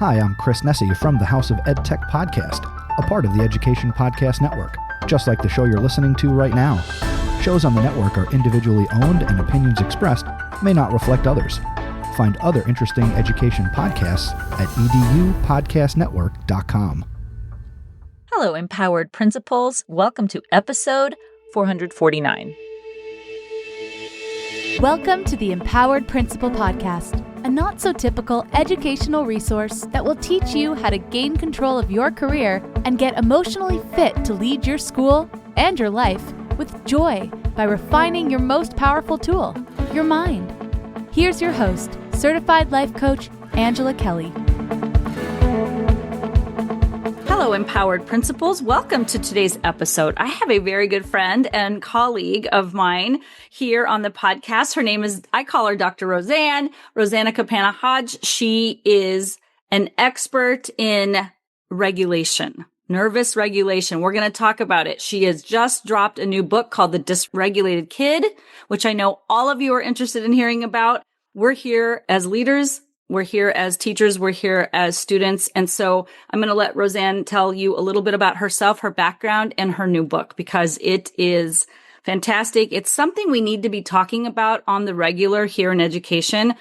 Hi, I'm Chris Nessie from the House of EdTech Podcast, a part of the Education Podcast Network, just like the show you're listening to right now. Shows on the network are individually owned and opinions expressed may not reflect others. Find other interesting education podcasts at edupodcastnetwork.com. Hello, empowered principals. Welcome to episode 449. Welcome to the Empowered Principal Podcast, a not-so-typical educational resource that will teach you how to gain control of your career and get emotionally fit to lead your school and your life with joy by refining your most powerful tool, your mind. Here's your host, certified life coach, Angela Kelly. Hello, empowered principals. Welcome to today's episode. I have a very good friend and colleague of mine here on the podcast. Her name is, I call her Dr. Roseann Capanna-Hodge. She is an expert in regulation, nervous regulation. We're going to talk about it. She has just dropped a new book called The Dysregulated Kid, which I know all of you are interested in hearing about. We're here as leaders. We're here as teachers. We're here as students. And so I'm going to let Roseann tell you a little bit about herself, her background, and her new book, because it is fantastic. It's something we need to be talking about on the regular here in education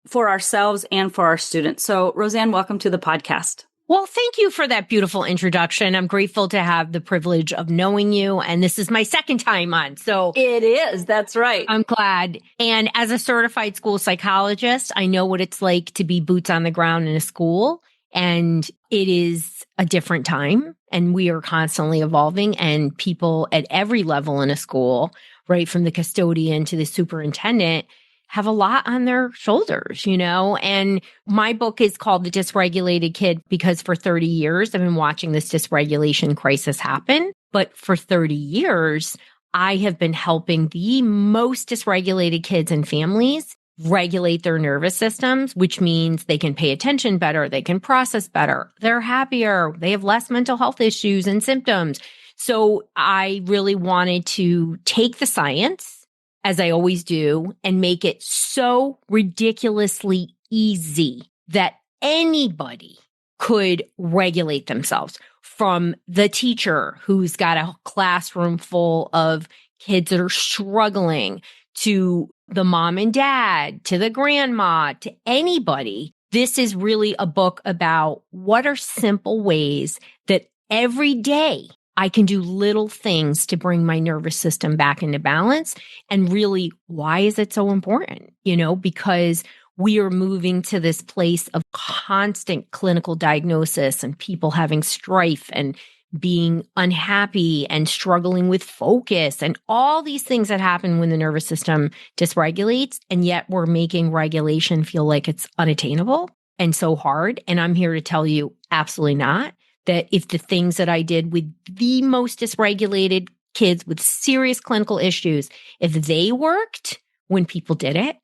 for ourselves and for our students. So Roseann, welcome to the podcast. Well, thank you for that beautiful introduction. I'm grateful to have the privilege of knowing you. And this is my second time on. So it is. That's right. I'm glad. And as a certified school psychologist, I know what it's like to be boots on the ground in a school. And it is a different time. And we are constantly evolving. And people at every level in a school, right from the custodian to the superintendent, have a lot on their shoulders, and my book is called The Dysregulated Kid because for 30 years, I've been watching this dysregulation crisis happen. But for 30 years, I have been helping the most dysregulated kids and families regulate their nervous systems, which means they can pay attention better, they can process better, they're happier, they have less mental health issues and symptoms. So I really wanted to take the science, as I always do, and make it so ridiculously easy that anybody could regulate themselves, from the teacher who's got a classroom full of kids that are struggling, to the mom and dad, to the grandma, to anybody. This is really a book about what are simple ways that every day I can do little things to bring my nervous system back into balance. And really, why is it so important? Because we are moving to this place of constant clinical diagnosis and people having strife and being unhappy and struggling with focus and all these things that happen when the nervous system dysregulates. And yet we're making regulation feel like it's unattainable and so hard. And I'm here to tell you, absolutely not. That if the things that I did with the most dysregulated kids with serious clinical issues, if they worked when people did it,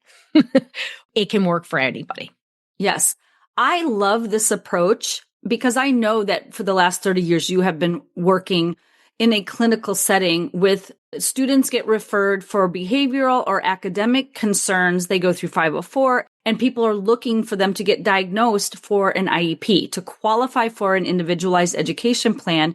it can work for anybody. Yes. I love this approach because I know that for the last 30 years, you have been working in a clinical setting with students get referred for behavioral or academic concerns. They go through 504. And people are looking for them to get diagnosed for an IEP, to qualify for an individualized education plan.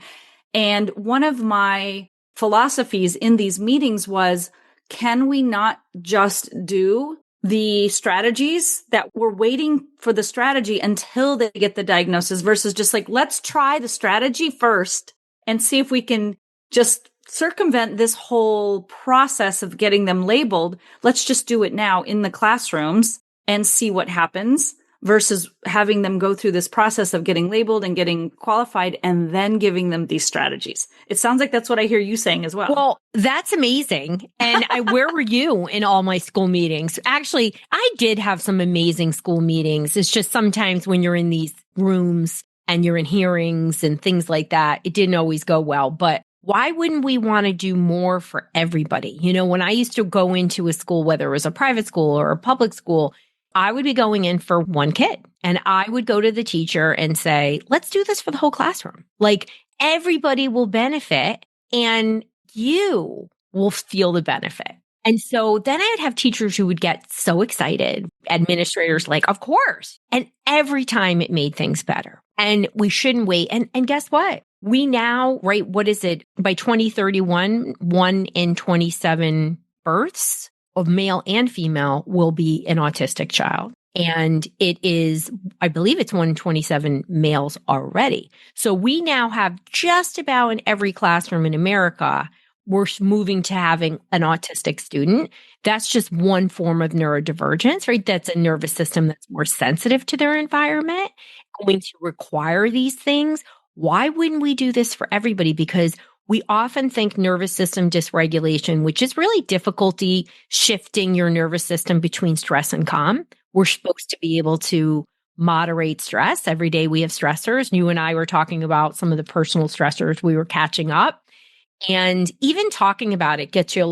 And one of my philosophies in these meetings was, can we not just do the strategies that we're waiting for the strategy until they get the diagnosis versus just like, let's try the strategy first and see if we can just circumvent this whole process of getting them labeled. Let's just do it now in the classrooms and see what happens versus having them go through this process of getting labeled and getting qualified and then giving them these strategies. It sounds like that's what I hear you saying as well. Well, that's amazing. And where were you in all my school meetings? Actually, I did have some amazing school meetings. It's just sometimes when you're in these rooms and you're in hearings and things like that, it didn't always go well. But why wouldn't we want to do more for everybody? When I used to go into a school, whether it was a private school or a public school, I would be going in for one kid and I would go to the teacher and say, let's do this for the whole classroom. Like everybody will benefit and you will feel the benefit. And so then I would have teachers who would get so excited, administrators like, of course. And every time it made things better. And we shouldn't wait. And guess what? We now, right, what is it? By 2031, 1 in 27 births of male and female will be an autistic child. And it is, I believe it's 1 in 27 males already. So we now have just about in every classroom in America, we're moving to having an autistic student. That's just one form of neurodivergence, right? That's a nervous system that's more sensitive to their environment, going to require these things. Why wouldn't we do this for everybody? Because we often think nervous system dysregulation, which is really difficulty shifting your nervous system between stress and calm. We're supposed to be able to moderate stress. Every day we have stressors. You and I were talking about some of the personal stressors we were catching up. And even talking about it gets your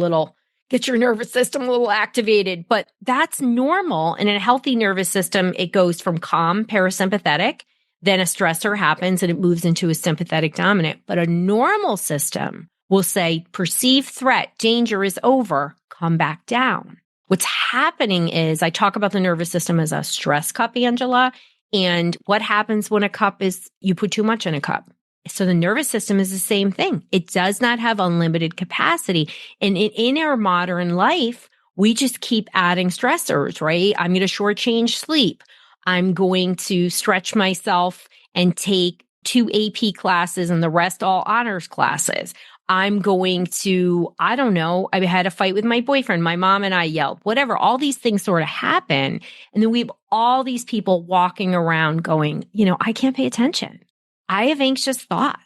nervous system a little activated, but that's normal. In a healthy nervous system, it goes from calm, parasympathetic, then a stressor happens and it moves into a sympathetic dominant. But a normal system will say, perceived threat, danger is over, come back down. What's happening is I talk about the nervous system as a stress cup, Angela. And what happens when a cup is, you put too much in a cup? So the nervous system is the same thing. It does not have unlimited capacity. And in our modern life, we just keep adding stressors, right? I'm going to shortchange sleep. I'm going to stretch myself and take 2 AP classes and the rest all honors classes. I'm going to, I don't know, I had a fight with my boyfriend. My mom and I yelled, whatever. All these things sort of happen. And then we have all these people walking around going, I can't pay attention. I have anxious thoughts.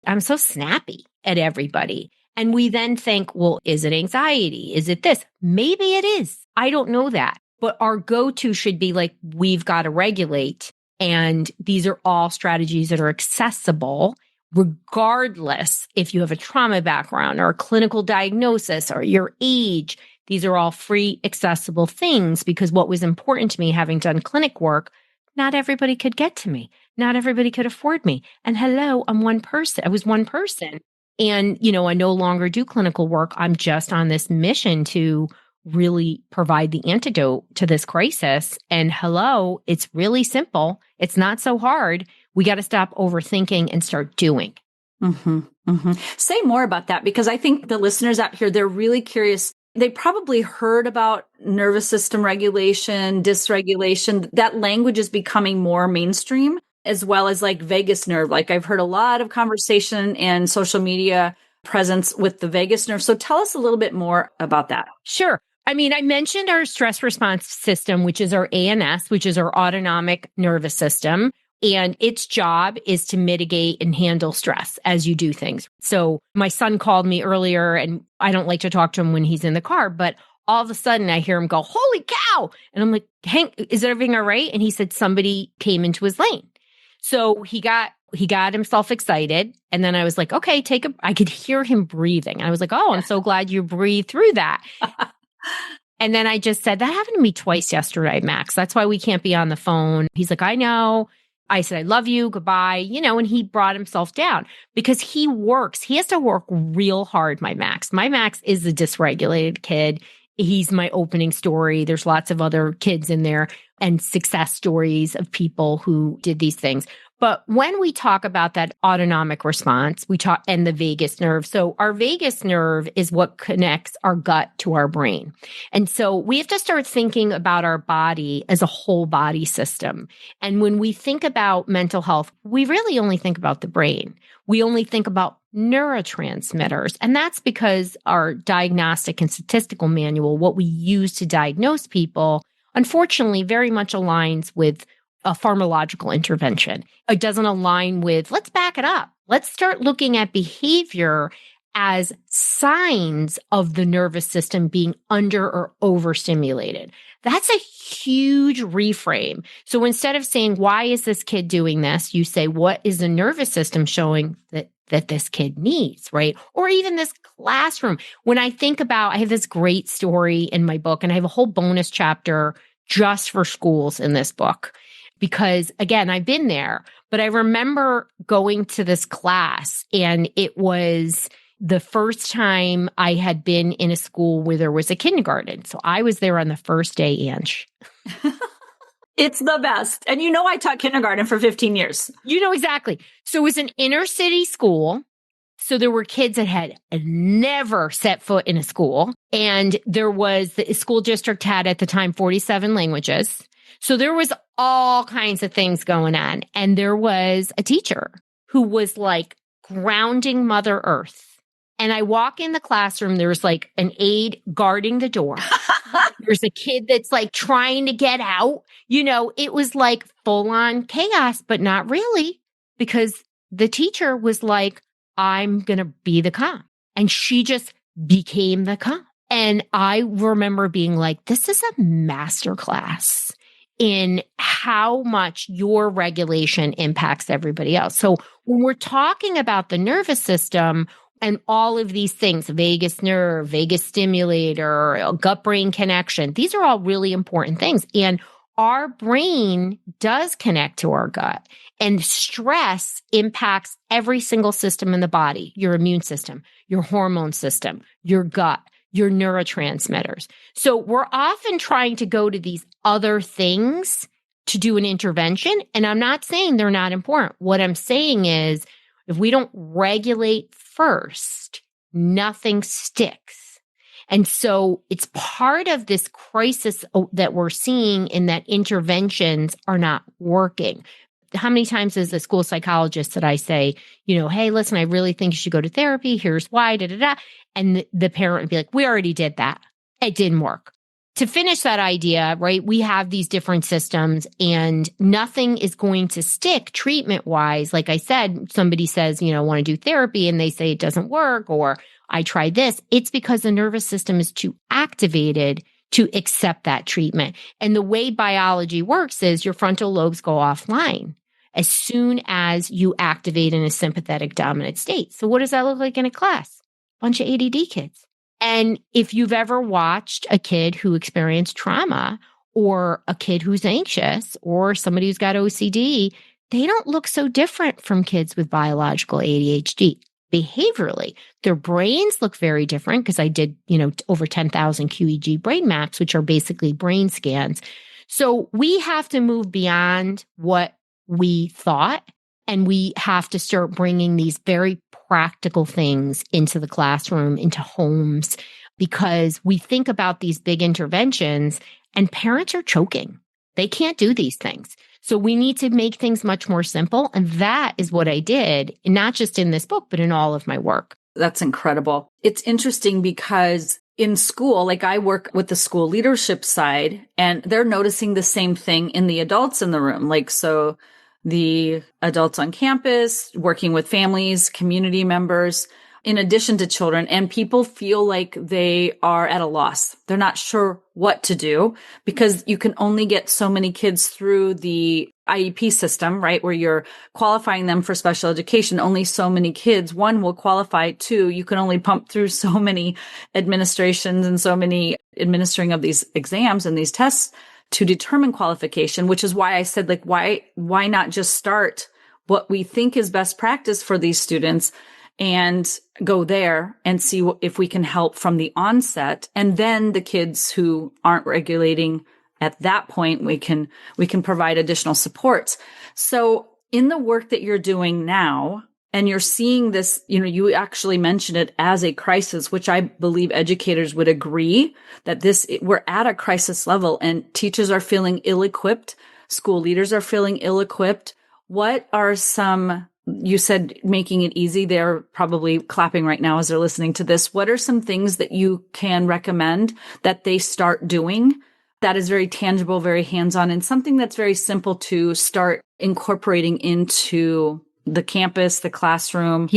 I'm so snappy at everybody. And we then think, well, is it anxiety? Is it this? Maybe it is. I don't know that. But our go-to should be like, we've got to regulate. And these are all strategies that are accessible, regardless if you have a trauma background or a clinical diagnosis or your age. These are all free, accessible things, because what was important to me, having done clinic work, not everybody could get to me. Not everybody could afford me. And hello, I'm one person. I was one person. And, I no longer do clinical work. I'm just on this mission to really provide the antidote to this crisis. And hello, it's really simple. It's not so hard. We got to stop overthinking and start doing. Mm-hmm, mm-hmm. Say more about that, because I think the listeners out here, they're really curious. They probably heard about nervous system regulation, dysregulation. That language is becoming more mainstream, as well as like vagus nerve. Like I've heard a lot of conversation and social media presence with the vagus nerve. So tell us a little bit more about that. Sure. I mentioned our stress response system, which is our ANS, which is our autonomic nervous system. And its job is to mitigate and handle stress as you do things. So my son called me earlier, and I don't like to talk to him when he's in the car, but all of a sudden I hear him go, holy cow. And I'm like, Hank, is everything all right? And he said somebody came into his lane. So he got himself excited. And then I was like, okay, I could hear him breathing. And I was like, oh, I'm so glad you breathed through that. And then I just said, that happened to me twice yesterday, Max. That's why we can't be on the phone. He's like, I know. I said, I love you. Goodbye. And he brought himself down because he works. He has to work real hard, my Max. My Max is the dysregulated kid. He's my opening story. There's lots of other kids in there and success stories of people who did these things. But when we talk about that autonomic response, we talk and the vagus nerve. So our vagus nerve is what connects our gut to our brain. And so we have to start thinking about our body as a whole body system. And when we think about mental health, we really only think about the brain. We only think about neurotransmitters. And that's because our diagnostic and statistical manual, what we use to diagnose people, unfortunately, very much aligns with a pharmacological intervention. It doesn't align with, let's back it up. Let's start looking at behavior as signs of the nervous system being under or overstimulated. That's a huge reframe. So instead of saying, why is this kid doing this? You say, what is the nervous system showing that this kid needs, right? Or even this classroom. When I think about, I have this great story in my book, and I have a whole bonus chapter just for schools in this book. Because again, I've been there, but I remember going to this class and it was the first time I had been in a school where there was a kindergarten. So I was there on the first day, Ange. It's the best. And I taught kindergarten for 15 years. You know exactly. So it was an inner city school. So there were kids that had never set foot in a school. And there was, the school district had at the time 47 languages. So there was all kinds of things going on. And there was a teacher who was like grounding Mother Earth. And I walk in the classroom, there's like an aide guarding the door. There's a kid that's like trying to get out. It was like full on chaos, but not really, because the teacher was like, I'm going to be the calm. And she just became the calm. And I remember being like, this is a masterclass in how much your regulation impacts everybody else. So when we're talking about the nervous system and all of these things, vagus nerve, vagus stimulator, gut-brain connection, these are all really important things. And our brain does connect to our gut. And stress impacts every single system in the body, your immune system, your hormone system, your gut, your neurotransmitters. So we're often trying to go to these other things to do an intervention. And I'm not saying they're not important. What I'm saying is if we don't regulate first, nothing sticks. And so it's part of this crisis that we're seeing in that interventions are not working. How many times as a school psychologist did I say, hey, listen, I really think you should go to therapy. Here's why, And the parent would be like, we already did that. It didn't work. To finish that idea, right, we have these different systems and nothing is going to stick treatment wise. Like I said, somebody says, want to do therapy and they say it doesn't work or I tried this. It's because the nervous system is too activated to accept that treatment. And the way biology works is your frontal lobes go offline as soon as you activate in a sympathetic dominant state. So what does that look like in a class? Bunch of ADD kids. And if you've ever watched a kid who experienced trauma or a kid who's anxious or somebody who's got OCD, they don't look so different from kids with biological ADHD. Behaviorally, their brains look very different because I did, over 10,000 QEEG brain maps, which are basically brain scans. So we have to move beyond what we thought, and we have to start bringing these very practical things into the classroom, into homes, because we think about these big interventions and parents are choking. They can't do these things. So we need to make things much more simple. And that is what I did, not just in this book, but in all of my work. That's incredible. It's interesting because in school, like I work with the school leadership side, and they're noticing the same thing in the adults in the room. Like, so the adults on campus, working with families, community members, in addition to children, and people feel like they are at a loss. They're not sure what to do because you can only get so many kids through the IEP system, right? Where you're qualifying them for special education. Only so many kids, one, will qualify. Two, you can only pump through so many administrations and so many administering of these exams and these tests to determine qualification, which is why I said, like, why not just start what we think is best practice for these students and go there and see if we can help from the onset. And then the kids who aren't regulating at that point, we can provide additional supports. So in the work that you're doing now, and you're seeing this, you actually mentioned it as a crisis, which I believe educators would agree that we're at a crisis level and teachers are feeling ill-equipped. School leaders are feeling ill-equipped. What are some, you said making it easy. They're probably clapping right now as they're listening to this. What are some things that you can recommend that they start doing that is very tangible, very hands-on, and something that's very simple to start incorporating into the campus, the classroom,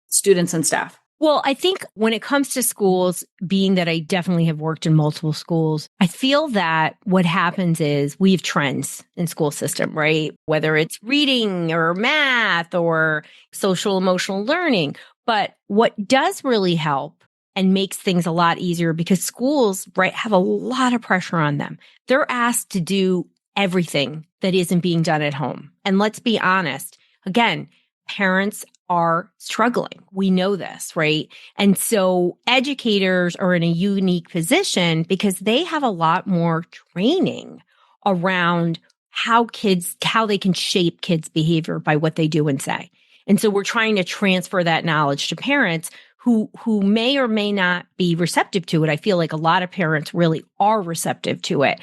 students and staff? Well, I think when it comes to schools, being that I definitely have worked in multiple schools, I feel that what happens is we have trends in school system, right? Whether it's reading or math or social emotional learning. But what does really help and makes things a lot easier, because schools, right, have a lot of pressure on them. They're asked to do everything that isn't being done at home. And let's be honest, again, parents are struggling. We know this, right? And so educators are in a unique position because they have a lot more training around how they can shape kids' behavior by what they do and say. And so we're trying to transfer that knowledge to parents who may or may not be receptive to it. I feel like a lot of parents really are receptive to it.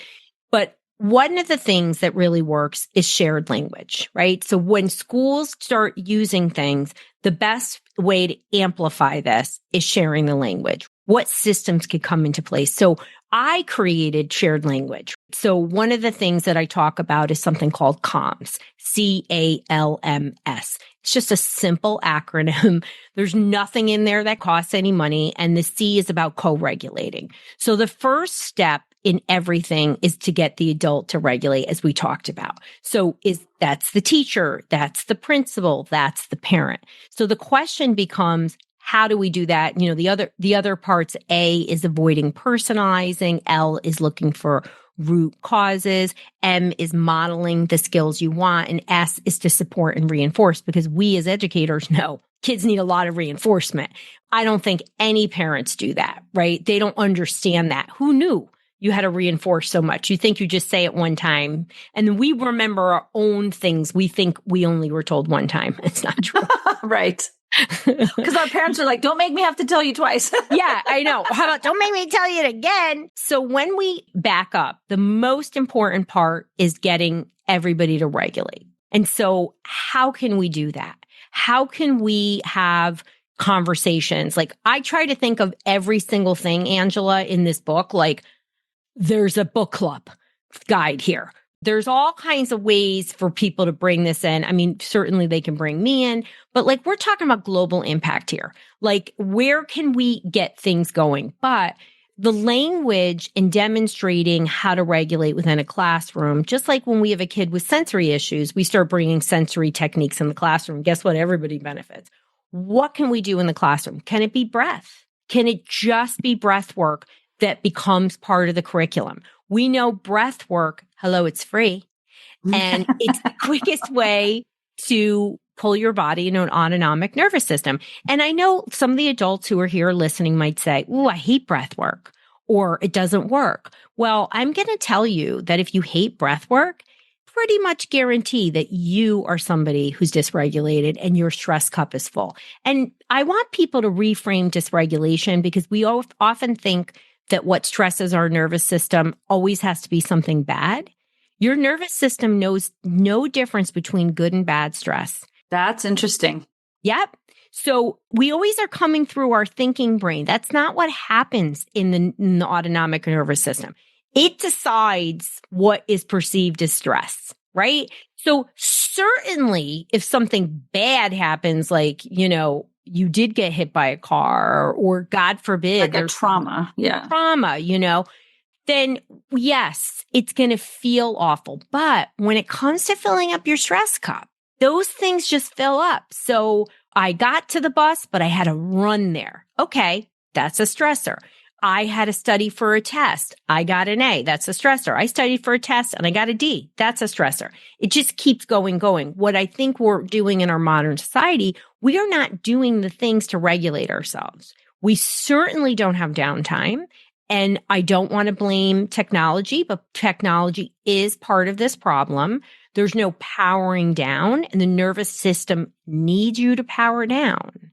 But one of the things that really works is shared language, right? So when schools start using things, the best way to amplify this is sharing the language. What systems could come into place? So I created shared language. So one of the things that I talk about is something called CALMS, CALMS. It's just a simple acronym. There's nothing in there that costs any money. And the C is about co-regulating. So the first step in everything is to get the adult to regulate, as we talked about. So that's the teacher, that's the principal, that's the parent. So the question becomes, how do we do that? You know, the other parts, A is avoiding personalizing, L is looking for root causes, M is modeling the skills you want, and S is to support and reinforce, because we as educators know kids need a lot of reinforcement. I don't think any parents do that, right? They don't understand that. Who knew you had to reinforce so much? You think you just say it one time, and then we remember our own things. We think we only were told one time. It's not true. Right. Because our parents are like, don't make me have to tell you twice. Yeah, I know. How about don't make me tell you it again? So when we back up, the most important part is getting everybody to regulate. And so how can we do that? How can we have conversations? Like, I try to think of every single thing, Angela, in this book, like there's a book club guide here. There's all kinds of ways for people to bring this in. I mean, certainly they can bring me in, but like we're talking about global impact here. Like, where can we get things going? But the language in demonstrating how to regulate within a classroom, just like when we have a kid with sensory issues, we start bringing sensory techniques in the classroom. Guess what? Everybody benefits. What can we do in the classroom? Can it be breath? Can it just be breath work that becomes part of the curriculum? We know breath work, hello, it's free. And it's the quickest way to pull your body into an autonomic nervous system. And I know some of the adults who are here listening might say, "Ooh, I hate breath work," or "it doesn't work." Well, I'm going to tell you that if you hate breath work, pretty much guarantee that you are somebody who's dysregulated and your stress cup is full. And I want people to reframe dysregulation, because we often think that what stresses our nervous system always has to be something bad. Your nervous system knows no difference between good and bad stress. That's interesting. Yep. So we always are coming through our thinking brain. That's not what happens in the autonomic nervous system. It decides what is perceived as stress, right? So certainly if something bad happens, like, you know, you did get hit by a car, or God forbid, like there's trauma. Yeah. Trauma, you know, then yes, it's going to feel awful. But when it comes to filling up your stress cup, those things just fill up. So I got to the bus, but I had to run there. Okay, that's a stressor. I had to study for a test. I got an A. That's a stressor. I studied for a test and I got a D. That's a stressor. It just keeps going. What I think we're doing in our modern society, we are not doing the things to regulate ourselves. We certainly don't have downtime. And I don't want to blame technology, but technology is part of this problem. There's no powering down, and the nervous system needs you to power down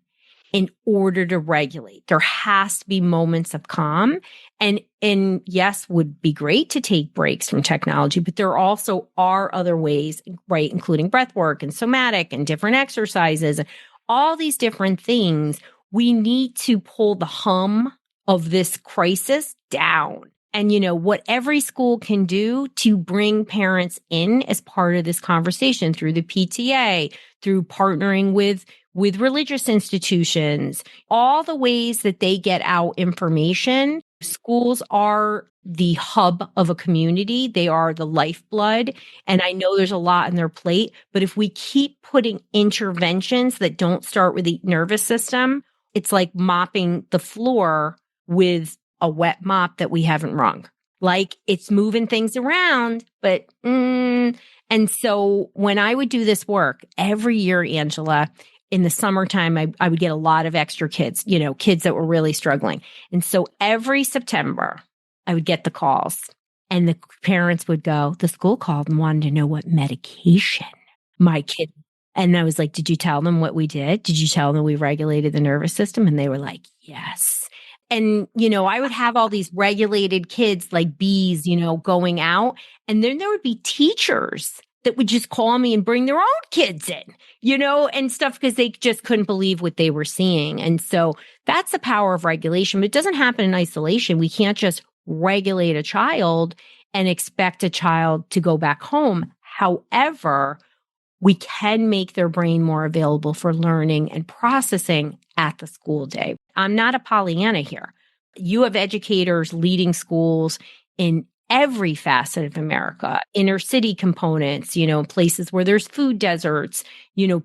in order to regulate. There has to be moments of calm. And yes, would be great to take breaks from technology, but there also are other ways, right? Including breath work and somatic and different exercises, all these different things. We need to pull the hum of this crisis down. And, you know, what every school can do to bring parents in as part of this conversation through the PTA, through partnering with religious institutions, all the ways that they get out information. Schools are the hub of a community. They are the lifeblood. And I know there's a lot on their plate, but if we keep putting interventions that don't start with the nervous system, it's like mopping the floor with a wet mop that we haven't wrung. Like, it's moving things around, but, and so when I would do this work every year, Angela, in the summertime, I would get a lot of extra kids, kids that were really struggling. And so every September, I would get the calls and the parents would go, the school called and wanted to know what medication my kid. And I was like, did you tell them what we did? Did you tell them we regulated the nervous system? And they were like, yes. And, I would have all these regulated kids like bees, going out. And then there would be teachers that would just call me and bring their own kids in, and stuff because they just couldn't believe what they were seeing. And so that's the power of regulation. But it doesn't happen in isolation. We can't just regulate a child and expect a child to go back home. However, we can make their brain more available for learning and processing at the school day. I'm not a Pollyanna here. You have educators leading schools in every facet of America, inner city components, places where there's food deserts,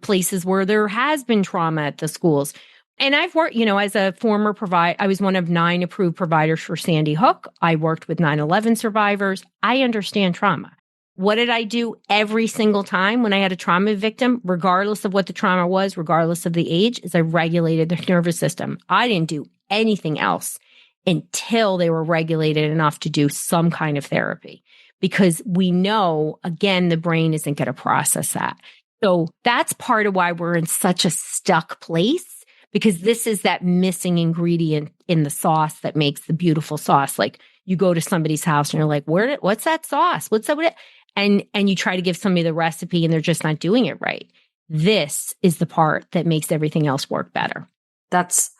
places where there has been trauma at the schools. And I've worked, as a former provider, I was one of 9 approved providers for Sandy Hook. I worked with 9/11 survivors. I understand trauma. What did I do every single time when I had a trauma victim, regardless of what the trauma was, regardless of the age, is I regulated their nervous system. I didn't do anything else until they were regulated enough to do some kind of therapy. Because we know, again, the brain isn't going to process that. So that's part of why we're in such a stuck place, because this is that missing ingredient in the sauce that makes the beautiful sauce. Like you go to somebody's house and you're like, what's that sauce? What's that? And you try to give somebody the recipe and they're just not doing it right. This is the part that makes everything else work better. That's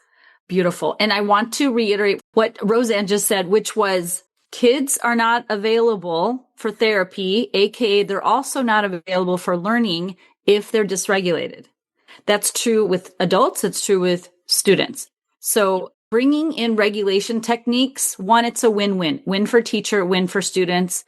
beautiful. And I want to reiterate what Roseann just said, which was kids are not available for therapy, aka they're also not available for learning if they're dysregulated. That's true with adults. It's true with students. So bringing in regulation techniques, one, it's a win-win. Win for teacher, win for students.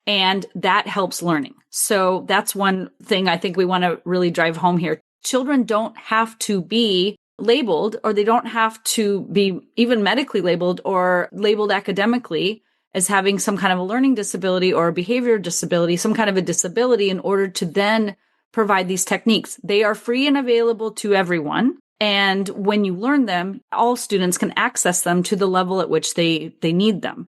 And that helps learning. So that's one thing I think we want to really drive home here. Children don't have to be labeled, or they don't have to be even medically labeled or labeled academically as having some kind of a learning disability or a behavior disability, some kind of a disability, in order to then provide these techniques. They are free and available to everyone. And when you learn them, all students can access them to the level at which they need them.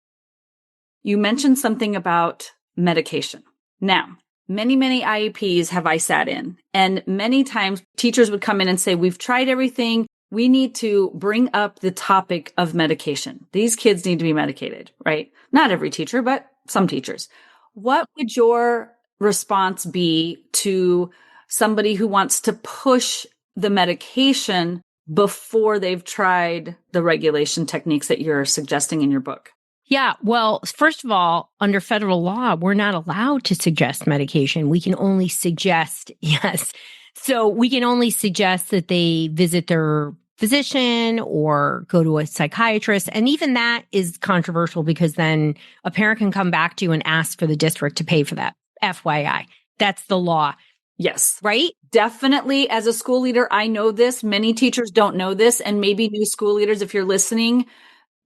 You mentioned something about medication. Now, many IEPs have I sat in, and many times teachers would come in and say, we've tried everything. We need to bring up the topic of medication. These kids need to be medicated, right? Not every teacher, but some teachers. What would your response be to somebody who wants to push the medication before they've tried the regulation techniques that you're suggesting in your book? Yeah. Well, first of all, under federal law, we're not allowed to suggest medication. We can only suggest, yes. So we can only suggest that they visit their physician or go to a psychiatrist. And even that is controversial, because then a parent can come back to you and ask for the district to pay for that. FYI. That's the law. Yes. Right? Definitely. As a school leader, I know this. Many teachers don't know this. And maybe new school leaders, if you're listening,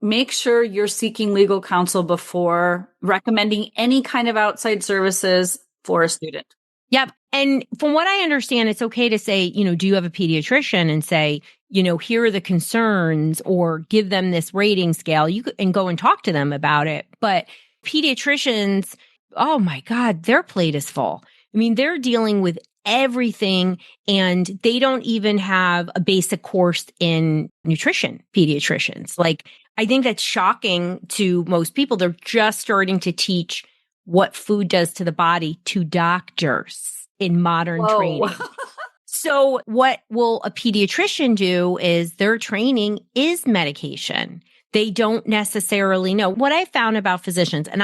make sure you're seeking legal counsel before recommending any kind of outside services for a student. Yep. And from what I understand, it's okay to say, do you have a pediatrician, and say, here are the concerns, or give them this rating scale. You could, and go and talk to them about it. But pediatricians, oh my God, their plate is full. I mean, they're dealing with everything, and they don't even have a basic course in nutrition, pediatricians. Like, I think that's shocking to most people. They're just starting to teach what food does to the body to doctors in modern training. So what will a pediatrician do is their training is medication. They don't necessarily know. What I found about physicians, and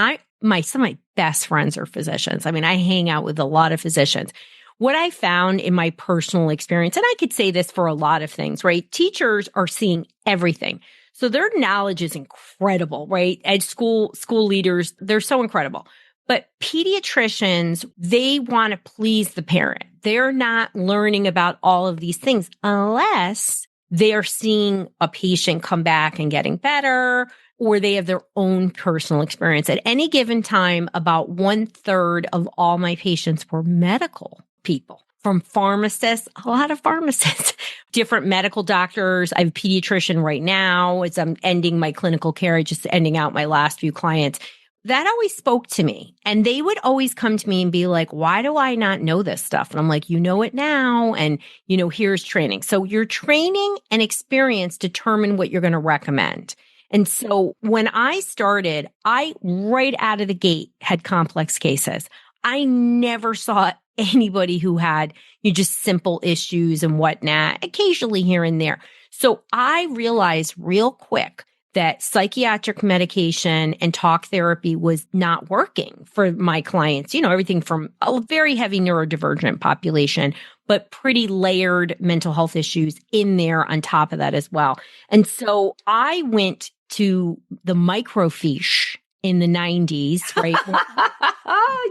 some of my best friends are physicians. I mean, I hang out with a lot of physicians. What I found in my personal experience, and I could say this for a lot of things, right? Teachers are seeing everything. So their knowledge is incredible, right? At school leaders, they're so incredible. But pediatricians, they want to please the parent. They're not learning about all of these things unless they're seeing a patient come back and getting better, or they have their own personal experience. At any given time, about 1/3 of all my patients were medical people. from pharmacists, a lot of pharmacists, different medical doctors. I have a pediatrician right now as I'm ending my clinical care, just ending out my last few clients. That always spoke to me. And they would always come to me and be like, why do I not know this stuff? And I'm like, you know it now. And, here's training. So your training and experience determine what you're going to recommend. And so when I started, I right out of the gate had complex cases. I never saw anybody who had just simple issues and whatnot, occasionally here and there. So I realized real quick that psychiatric medication and talk therapy was not working for my clients. Everything from a very heavy neurodivergent population, but pretty layered mental health issues in there on top of that as well. And so I went to the microfiche in the 90s, right?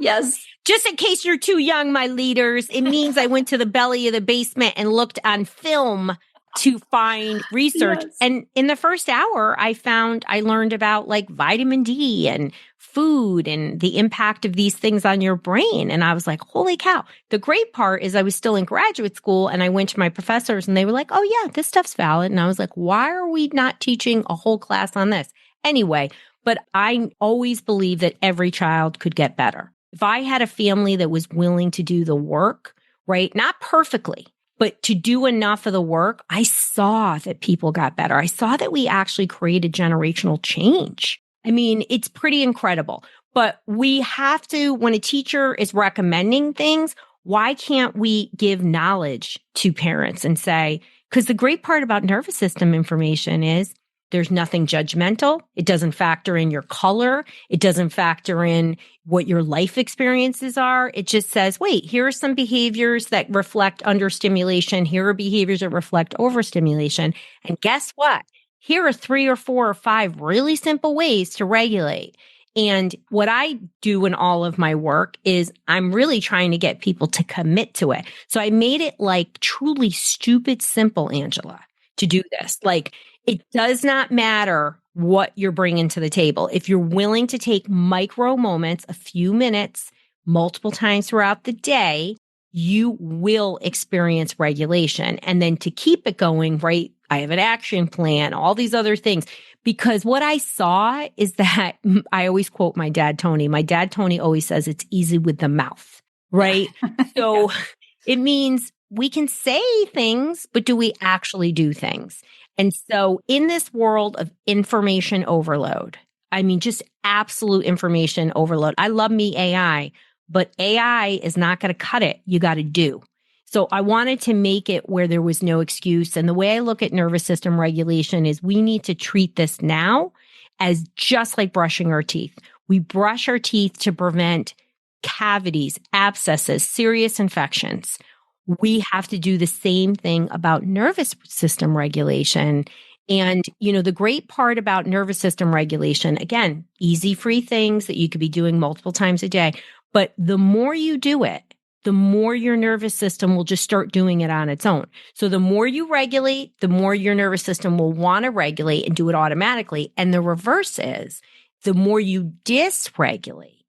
Yes. Just in case you're too young, my leaders, it means I went to the belly of the basement and looked on film to find research. Yes. And in the first hour, I learned about like vitamin D and food and the impact of these things on your brain. And I was like, holy cow. The great part is I was still in graduate school and I went to my professors and they were like, oh yeah, this stuff's valid. And I was like, why are we not teaching a whole class on this? Anyway, but I always believed that every child could get better. If I had a family that was willing to do the work, right? Not perfectly, but to do enough of the work, I saw that people got better. I saw that we actually created generational change. I mean, it's pretty incredible. But we have to, when a teacher is recommending things, why can't we give knowledge to parents and say, because the great part about nervous system information is there's nothing judgmental. It doesn't factor in your color. It doesn't factor in what your life experiences are. It just says, wait, here are some behaviors that reflect understimulation. Here are behaviors that reflect overstimulation. And guess what? Here are 3 or 4 or 5 really simple ways to regulate. And what I do in all of my work is I'm really trying to get people to commit to it. So I made it like truly stupid simple, Angela, to do this. Like, it does not matter what you're bringing to the table. If you're willing to take micro moments, a few minutes, multiple times throughout the day, you will experience regulation. And then to keep it going, right, I have an action plan, all these other things. Because what I saw is that I always quote my dad, Tony. My dad, Tony, always says it's easy with the mouth, right? So it means we can say things, but do we actually do things? And so in this world of information overload, I mean, just absolute information overload. I love me AI, but AI is not going to cut it. You got to do. So I wanted to make it where there was no excuse. And the way I look at nervous system regulation is we need to treat this now as just like brushing our teeth. We brush our teeth to prevent cavities, abscesses, serious infections. We have to do the same thing about nervous system regulation. And, the great part about nervous system regulation, again, easy, free things that you could be doing multiple times a day. But the more you do it, the more your nervous system will just start doing it on its own. So the more you regulate, the more your nervous system will want to regulate and do it automatically. And the reverse is the more you dysregulate,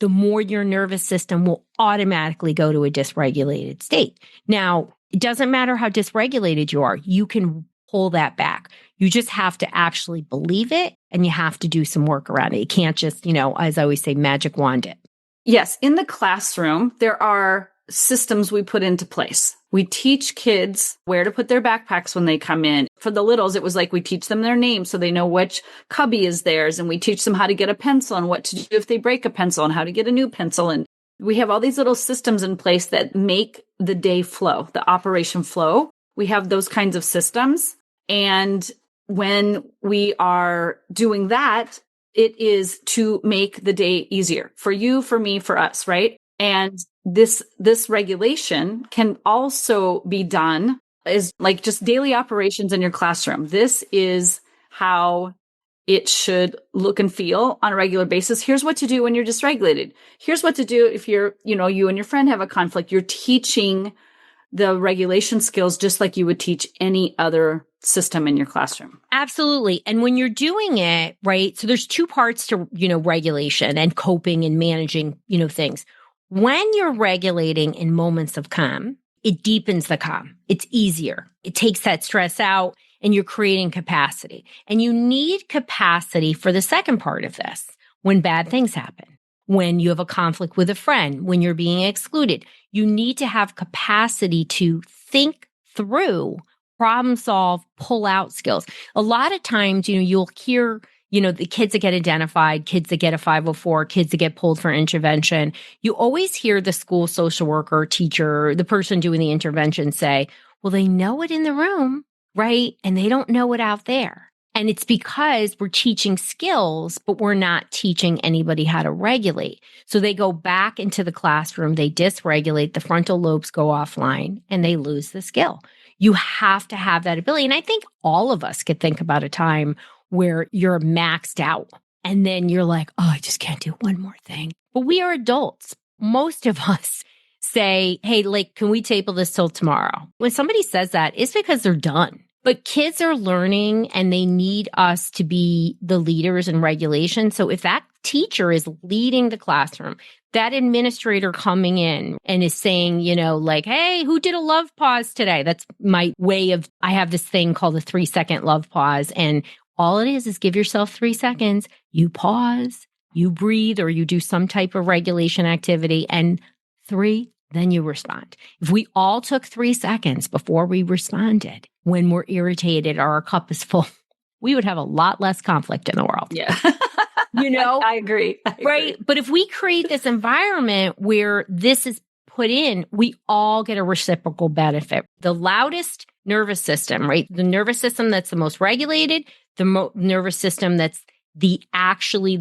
the more your nervous system will automatically go to a dysregulated state. Now, it doesn't matter how dysregulated you are. You can pull that back. You just have to actually believe it and you have to do some work around it. You can't just, as I always say, magic wand it. Yes. In the classroom, there are systems we put into place. We teach kids where to put their backpacks when they come in. For the littles, it was like we teach them their name so they know which cubby is theirs. And we teach them how to get a pencil and what to do if they break a pencil and how to get a new pencil. And we have all these little systems in place that make the day flow, the operation flow. We have those kinds of systems. And when we are doing that, it is to make the day easier for you, for me, for us, right? And this regulation can also be done as like just daily operations in your classroom. This is how it should look and feel on a regular basis. Here's what to do when you're dysregulated. Here's what to do if you're, you and your friend have a conflict. You're teaching the regulation skills just like you would teach any other system in your classroom. Absolutely. And when you're doing it, right? So there's 2 parts to, regulation and coping and managing, things. When you're regulating in moments of calm, it deepens the calm. It's easier. It takes that stress out and you're creating capacity. And you need capacity for the second part of this. When bad things happen, when you have a conflict with a friend, when you're being excluded, you need to have capacity to think through, problem solve, pull out skills. A lot of times, you'll hear, the kids that get identified, kids that get a 504, kids that get pulled for intervention. You always hear the school social worker, teacher, the person doing the intervention say, well, they know it in the room, right? And they don't know it out there. And it's because we're teaching skills, but we're not teaching anybody how to regulate. So they go back into the classroom, they dysregulate, the frontal lobes go offline, and they lose the skill. You have to have that ability. And I think all of us could think about a time where you're maxed out and then you're like, oh, I just can't do one more thing. But we are adults. Most of us say, hey, can we table this till tomorrow? When somebody says that, it's because they're done. But kids are learning and they need us to be the leaders in regulation. So if that teacher is leading the classroom, that administrator coming in and is saying, hey, who did a love pause today? That's my way of, I have this thing called the 3-second love pause. And all it is give yourself 3 seconds. You pause, you breathe, or you do some type of regulation activity. And 3, then you respond. If we all took 3 seconds before we responded, when we're irritated or our cup is full, we would have a lot less conflict in the world. Yeah. I agree. Right. But if we create this environment where this is put in, we all get a reciprocal benefit. The loudest nervous system, right? The nervous system that's the most regulated, the nervous system that's the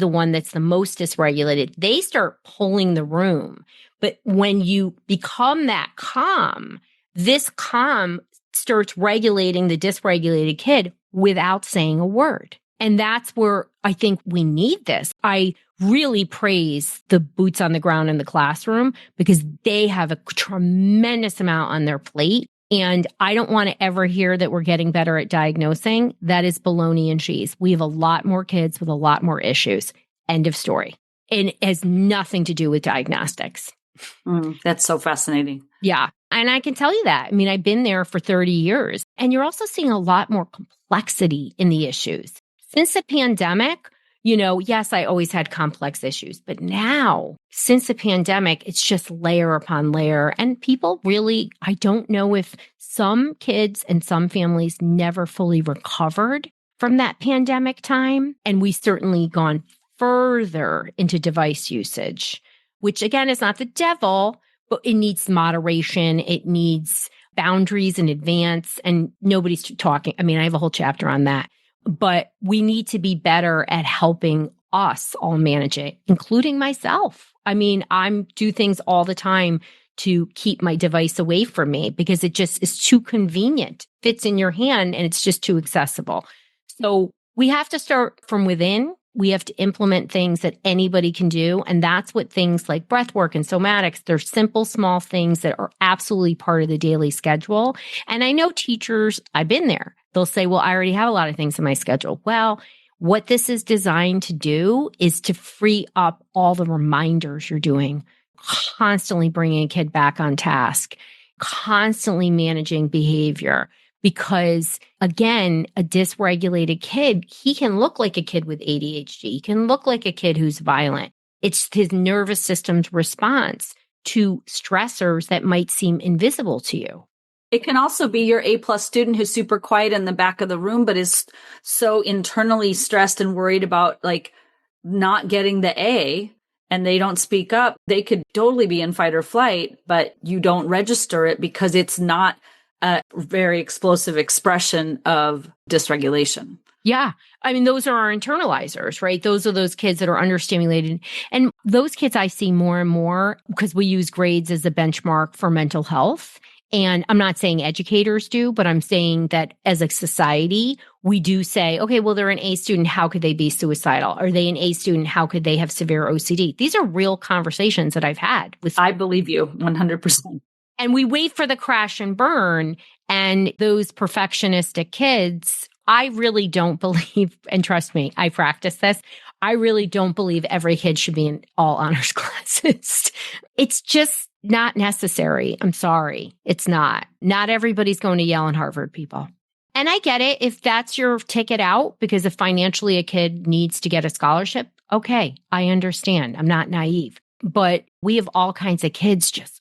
one that's the most dysregulated, they start pulling the room. But when you become that calm, this calm starts regulating the dysregulated kid without saying a word. And that's where I think we need this. I really praise the boots on the ground in the classroom because they have a tremendous amount on their plate. And I don't want to ever hear that we're getting better at diagnosing. That is baloney and cheese. We have a lot more kids with a lot more issues. End of story. And it has nothing to do with diagnostics. That's so fascinating. Yeah. And I can tell you that. I mean, I've been there for 30 years. And you're also seeing a lot more complexity in the issues. Since the pandemic, yes, I always had complex issues. But now, since the pandemic, it's just layer upon layer. And people really, I don't know if some kids and some families never fully recovered from that pandemic time. And we certainly gone further into device usage, which again is not the devil, but it needs moderation. It needs boundaries in advance. And nobody's talking. I mean, I have a whole chapter on that. But we need to be better at helping us all manage it, including myself. I mean, I do things all the time to keep my device away from me because it just is too convenient, fits in your hand, and it's just too accessible. So we have to start from within. We have to implement things that anybody can do. And that's what things like breath work and somatics, they're simple, small things that are absolutely part of the daily schedule. And I know teachers, I've been there. They'll say, well, I already have a lot of things in my schedule. Well, what this is designed to do is to free up all the reminders you're doing, constantly bringing a kid back on task, constantly managing behavior. Because again, a dysregulated kid, he can look like a kid with ADHD. He can look like a kid who's violent. It's his nervous system's response to stressors that might seem invisible to you. It can also be your A+ student who's super quiet in the back of the room, but is so internally stressed and worried about not getting the A, and they don't speak up. They could totally be in fight or flight, but you don't register it because it's not a very explosive expression of dysregulation. Yeah. I mean, those are our internalizers, right? Those are those kids that are understimulated. And those kids I see more and more because we use grades as a benchmark for mental health. And I'm not saying educators do, but I'm saying that as a society, we do say, okay, well, they're an A student. How could they be suicidal? Are they an A student? How could they have severe OCD? These are real conversations that I've had with. I believe you 100%. And we wait for the crash and burn. And those perfectionistic kids, I really don't believe, and trust me, I practice this. I really don't believe every kid should be in all honors classes. It's just not necessary. I'm sorry. It's not. Not everybody's going to Yale and Harvard, people. And I get it. If that's your ticket out, because if financially a kid needs to get a scholarship, okay, I understand. I'm not naive. But we have all kinds of kids just,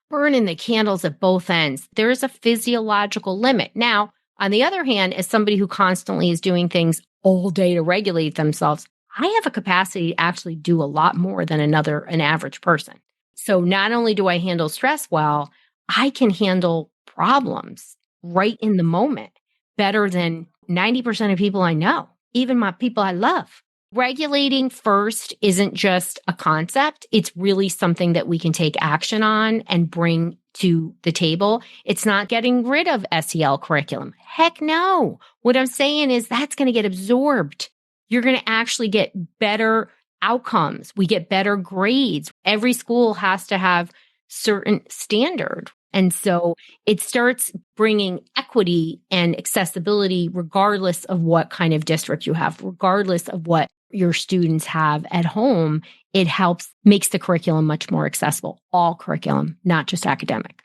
burning the candles at both ends. There is a physiological limit. Now, on the other hand, as somebody who constantly is doing things all day to regulate themselves, I have a capacity to actually do a lot more than an average person. So not only do I handle stress well, I can handle problems right in the moment better than 90% of people I know, even my people I love. Regulating first isn't just a concept. It's really something that we can take action on and bring to the table. It's not getting rid of SEL curriculum. Heck no. What I'm saying is that's going to get absorbed. You're going to actually get better outcomes. We get better grades. Every school has to have certain standard. And so it starts bringing equity and accessibility regardless of what kind of district you have, regardless of what your students have at home. It makes the curriculum much more accessible, all curriculum, not just academic.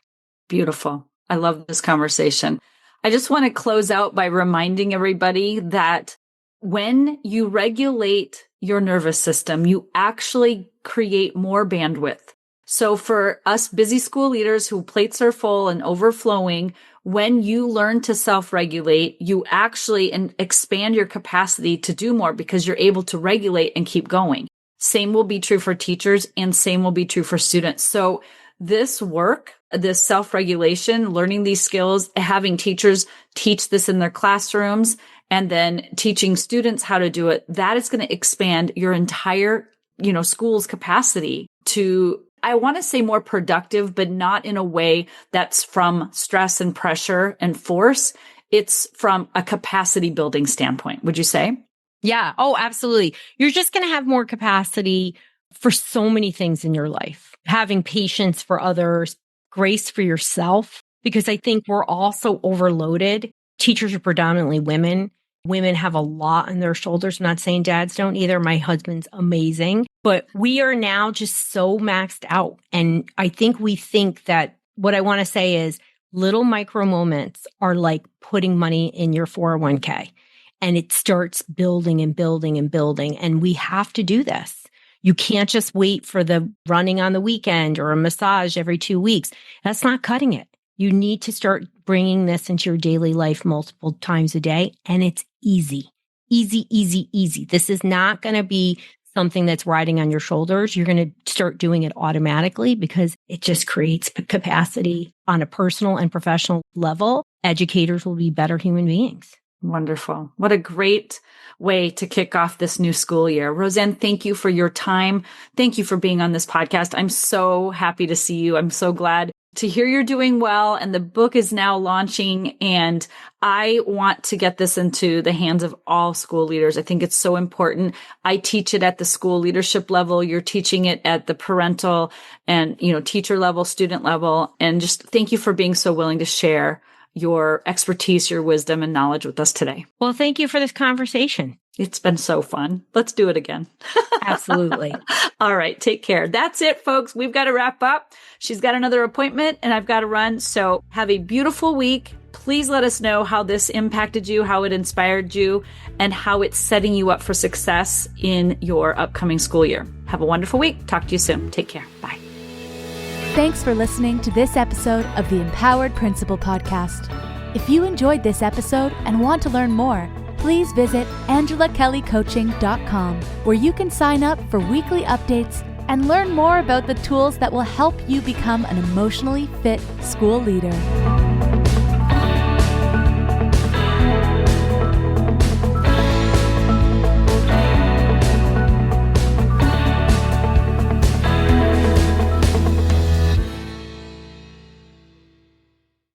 Beautiful. I love this conversation. I just want to close out by reminding everybody that when you regulate your nervous system, you actually create more bandwidth. So for us busy school leaders who plates are full and overflowing, when you learn to self-regulate, you actually expand your capacity to do more because you're able to regulate and keep going. Same will be true for teachers and same will be true for students. So this work, this self-regulation, learning these skills, having teachers teach this in their classrooms, and then teaching students how to do it, that is going to expand your entire, school's capacity to, I want to say more productive, but not in a way that's from stress and pressure and force. It's from a capacity building standpoint. Would you say? Yeah. Oh, absolutely. You're just going to have more capacity for so many things in your life. Having patience for others, grace for yourself, because I think we're also overloaded. Teachers are predominantly women. Women have a lot on their shoulders. I'm not saying dads don't either. My husband's amazing, but we are now just so maxed out. And I think we think that what I want to say is little micro moments are like putting money in your 401k, and it starts building and building and building. And we have to do this. You can't just wait for the running on the weekend or a massage every 2 weeks. That's not cutting it. You need to start bringing this into your daily life multiple times a day. And it's easy, easy, easy, easy. This is not going to be something that's riding on your shoulders. You're going to start doing it automatically because it just creates capacity on a personal and professional level. Educators will be better human beings. Wonderful. What a great way to kick off this new school year. Roseann, thank you for your time. Thank you for being on this podcast. I'm so happy to see you. I'm so glad to hear you're doing well, and the book is now launching, and I want to get this into the hands of all school leaders. I think it's so important. I teach it at the school leadership level. You're teaching it at the parental and, teacher level, student level. And just thank you for being so willing to share your expertise, your wisdom, and knowledge with us today. Well, thank you for this conversation. It's been so fun. Let's do it again. Absolutely. All right. Take care. That's it, folks. We've got to wrap up. She's got another appointment and I've got to run. So have a beautiful week. Please let us know how this impacted you, how it inspired you, and how it's setting you up for success in your upcoming school year. Have a wonderful week. Talk to you soon. Take care. Bye. Thanks for listening to this episode of the Empowered Principal Podcast. If you enjoyed this episode and want to learn more, please visit angelakellycoaching.com, where you can sign up for weekly updates and learn more about the tools that will help you become an emotionally fit school leader.